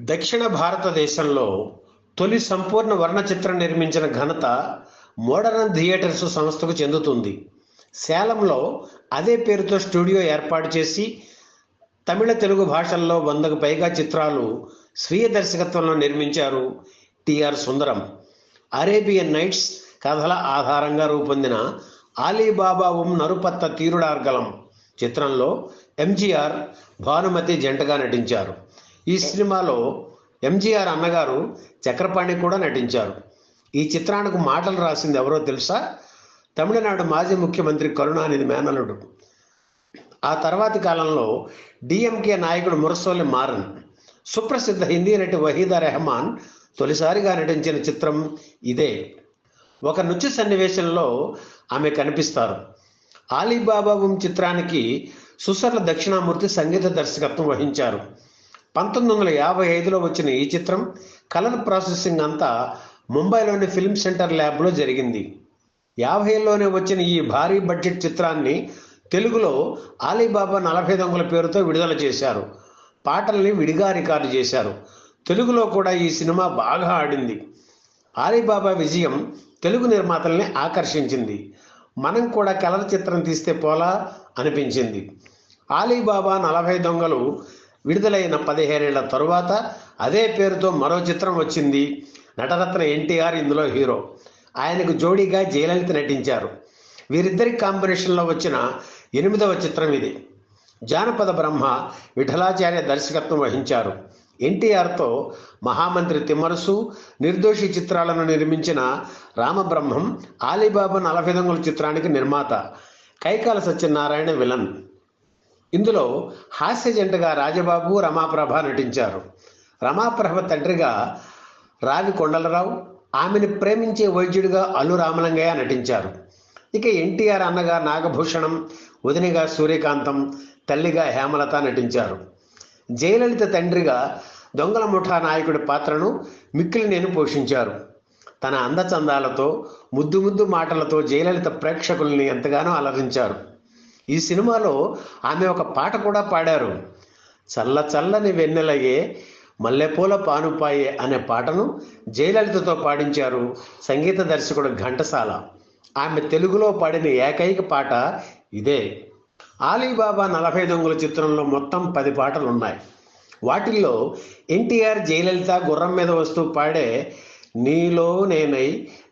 దక్షిణ భారతదేశంలో తొలి సంపూర్ణ వర్ణ చిత్రం నిర్మించిన ఘనత మోడరన్ థియేటర్స్ సంస్థకు చెందుతుంది. సేలంలో అదే పేరుతో స్టూడియో ఏర్పాటు చేసి తమిళ, తెలుగు భాషల్లో 100కు పైగా చిత్రాలు స్వీయ దర్శకత్వంలో నిర్మించారు టిఆర్ సుందరం. అరేబియన్ నైట్స్ కథల ఆధారంగా రూపొందిన ఆలీబాబా నరుపత్త తీరుడార్గలం చిత్రంలో ఎంజీఆర్, భానుమతి జంటగా నటించారు. ఈ సినిమాలో ఎంజీఆర్ అన్నగారు చక్రపాణి కూడా నటించారు. ఈ చిత్రానికి మాటలు రాసింది ఎవరో తెలుసా? తమిళనాడు మాజీ ముఖ్యమంత్రి కరుణానిధి మేనల్లుడు. ఆ తర్వాతి కాలంలో డిఎంకే నాయకుడు మురసోలి మారన్. సుప్రసిద్ధ హిందీ నటి వహీదా రెహమాన్ తొలిసారిగా నటించిన చిత్రం ఇదే. ఒక నృత్య సన్నివేశంలో ఆమె కనిపిస్తారు. ఆలీబాబా చిత్రానికి సుసర్ల దక్షిణామూర్తి సంగీత దర్శకత్వం వహించారు. 1955లో వచ్చిన ఈ చిత్రం కలర్ ప్రాసెసింగ్ అంతా ముంబైలోని ఫిల్మ్ సెంటర్ ల్యాబ్లో జరిగింది. 50లోనే వచ్చిన ఈ భారీ బడ్జెట్ చిత్రాన్ని తెలుగులో ఆలీబాబా 40 దొంగల పేరుతో విడుదల చేశారు. పాటల్ని విడిగా రికార్డు చేశారు. తెలుగులో కూడా ఈ సినిమా బాగా ఆడింది. ఆలీబాబా విజయం తెలుగు నిర్మాతల్ని ఆకర్షించింది. మనం కూడా కలర్ చిత్రం తీస్తే పోలా అనిపించింది. ఆలీబాబా 40 దొంగలు విడుదలైన 15 ఏళ్ల తరువాత అదే పేరుతో మరో చిత్రం వచ్చింది. నటరత్న ఎన్టీఆర్ ఇందులో హీరో. ఆయనకు జోడీగా జయలలిత నటించారు. వీరిద్దరి కాంబినేషన్లో వచ్చిన 8వ చిత్రం ఇది. జానపద బ్రహ్మ విఠలాచార్య దర్శకత్వం వహించారు. ఎన్టీఆర్తో మహామంత్రి తిమ్మరసు, నిర్దోషి చిత్రాలను నిర్మించిన రామబ్రహ్మం ఆలీబాబా 40 దొంగల చిత్రానికి నిర్మాత. కైకాల సత్యనారాయణ విలన్. ఇందులో హాస్య జంటగా రాజబాబు, రమాప్రభ నటించారు. రమాప్రభ తండ్రిగా రావి కొండలరావు, ఆమెను ప్రేమించే వైద్యుడిగా అల్లు రామలింగయ్య నటించారు. ఇక ఎన్టీఆర్ అన్నగా నాగభూషణం, వదినగా సూర్యకాంతం, తల్లిగా హేమలత నటించారు. జయలలిత తండ్రిగా దొంగల ముఠా నాయకుడి పాత్రను మిక్కిలినేని పోషించారు. తన అందచందాలతో, ముద్దు ముద్దు మాటలతో జయలలిత ప్రేక్షకుల్ని ఎంతగానో అలరించారు. ఈ సినిమాలో ఆమె ఒక పాట కూడా పాడారు. చల్ల చల్లని వెన్నెలయే మల్లెపూల పానుపాయే అనే పాటను జయలలితతో పాడించారు సంగీత దర్శకుడు ఘంటసాల. ఆమె తెలుగులో పాడిన ఏకైక పాట ఇదే. ఆలీబాబా 40 దొంగల చిత్రంలో మొత్తం 10 పాటలు ఉన్నాయి. వాటిల్లో ఎన్టీఆర్, జయలలిత గుర్రం మీద వస్తూ పాడే నీలో నేనై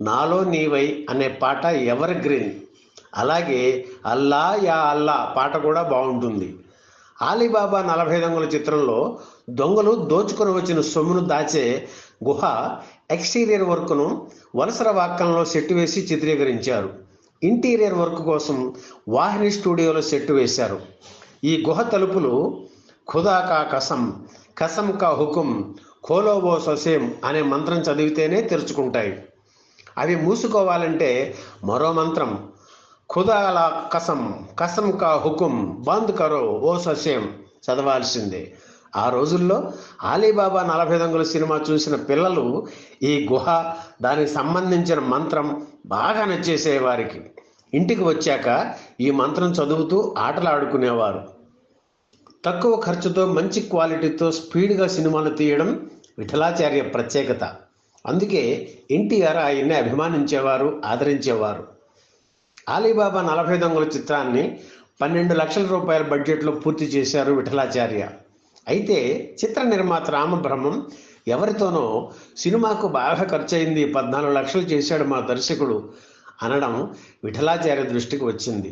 నాలో నీవై అనే పాట ఎవర్ గ్రీన్. అలాగే అల్లా యా అల్లా పాట కూడా బాగుంటుంది. ఆలీబాబా 40 దొంగల చిత్రంలో దొంగలు దోచుకొని వచ్చిన సొమ్మును దాచే గుహ ఎక్స్టీరియర్ వర్క్ను వలసర వాక్కంలో సెట్ వేసి చిత్రీకరించారు. ఇంటీరియర్ వర్క్ కోసం వాహిని స్టూడియోలో సెట్ వేశారు. ఈ గుహ తలుపులు ఖుదా కా కసం, కసం కా హుకుం, ఖోలోవో ససేం అనే మంత్రం చదివితేనే తెరుచుకుంటాయి. అవి మూసుకోవాలంటే మరో మంత్రం ఖుదాలా కసం, కసం కా హుకుం, బంద్ కరో ఓ ససేం చదవాల్సిందే. ఆ రోజుల్లో ఆలీబాబా 40 దొంగల సినిమా చూసిన పిల్లలు ఈ గుహ, దానికి సంబంధించిన మంత్రం బాగా నచ్చేసేవారికి. ఇంటికి వచ్చాక ఈ మంత్రం చదువుతూ ఆటలు ఆడుకునేవారు. తక్కువ ఖర్చుతో మంచి క్వాలిటీతో స్పీడ్గా సినిమాలు తీయడం విఠలాచార్య ప్రత్యేకత. అందుకే ఎన్టీఆర్ ఆయన్ని అభిమానించేవారు, ఆదరించేవారు. ఆలీబాబా 40 దొంగల చిత్రాన్ని 12 లక్షల రూపాయల బడ్జెట్లో పూర్తి చేశారు విఠలాచార్య. అయితే చిత్ర నిర్మాత రామబ్రహ్మం ఎవరితోనో సినిమాకు బాగా ఖర్చయింది, 14 లక్షలు చేశాడు మా దర్శకుడు అనడం విఠలాచార్య దృష్టికి వచ్చింది.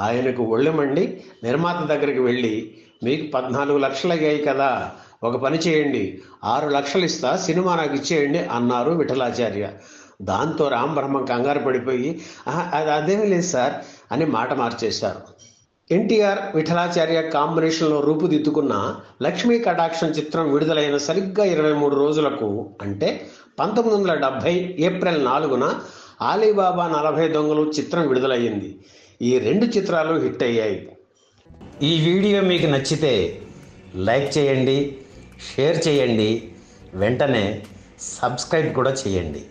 ఆయనకు ఒళ్ళెమండి నిర్మాత దగ్గరికి వెళ్ళి, మీకు 14 లక్షలు అయ్యాయి కదా, ఒక పని చేయండి, 6 లక్షలు ఇస్తా, సినిమా నాకు ఇచ్చేయండి అన్నారు విఠలాచార్య. దాంతో రామబ్రహ్మం కంగారు పడిపోయి, అదేమీ లేదు సార్ అని మాట మార్చేశారు. ఎన్టీఆర్, విఠలాచార్య కాంబినేషన్లో రూపుదిద్దుకున్న లక్ష్మీ కటాక్షం చిత్రం విడుదలైన సరిగ్గా 23 రోజులకు, అంటే 1970 ఏప్రిల్ 4న ఆలీబాబా 40 దొంగలు చిత్రం విడుదలయ్యింది. ఈ 2 చిత్రాలు హిట్ అయ్యాయి. ఈ వీడియో మీకు నచ్చితే లైక్ చేయండి, షేర్ చేయండి, వెంటనే సబ్స్క్రైబ్ కూడా చేయండి.